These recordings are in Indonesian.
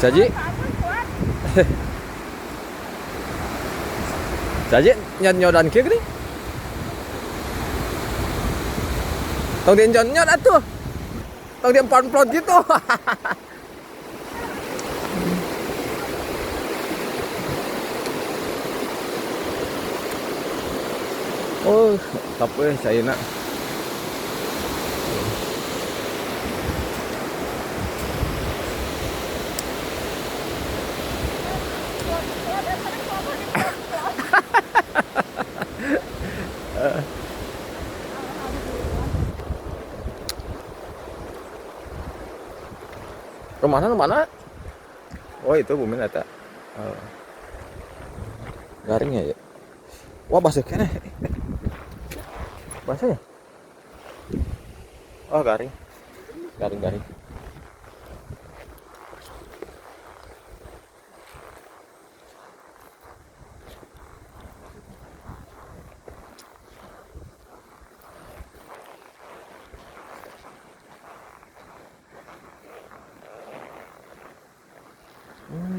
Saji. Saji nyod-nyodan kieu geuning. Tong dia nyod atuh. Tong dia emplon-emplon gitu. Oh, tapi cairna. Kemana? Oh itu Bumi Nata. Garingnya ya. Wah basah kene. Basah ya? Oh garing. Garing.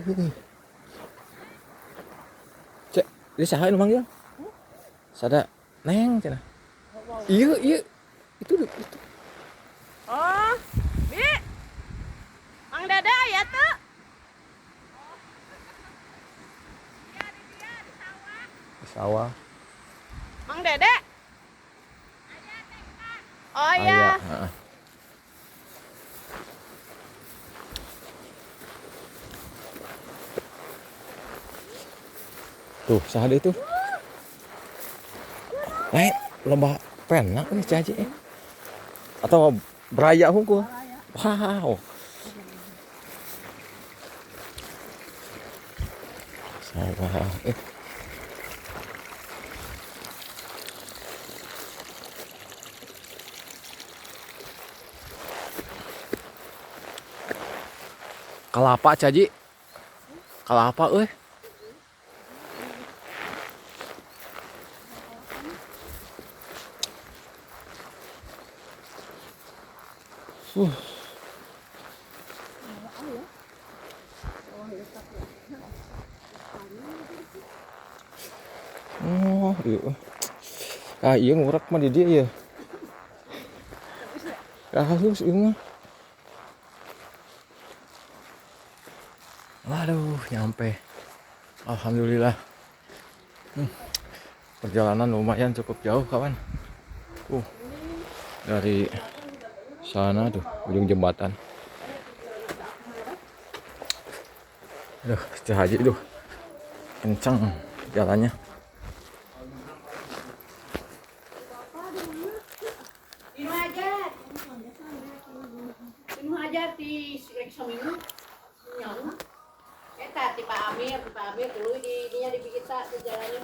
Gini. Cek, dia saha nu manggil? Sada Neng cenah. Iya. Itu. Oh, Bi. Mang Dada ya tuh. Di sawah. Mang Dede. Oh Aya, ya. heeh. Tuh, saha deui tuh? Lomba pena nih caji. Atau beraya hungkul. Wow. Sawah. Kelapa caji. Kelapa euy. Uh. Oh, iya. Ah, iya ngurak mah di dia ya. Halus ieu mah. Waduh, nyampe. Alhamdulillah. Perjalanan lumayan cukup jauh, kawan. Dari sana tuh, ujung jembatan. Aduh, Haji tuh. Kencang jalannya. Inu hajar di reksa minggu. Nyawa. Eta ti Pak Amir dulu di dinya di kita di jalannya.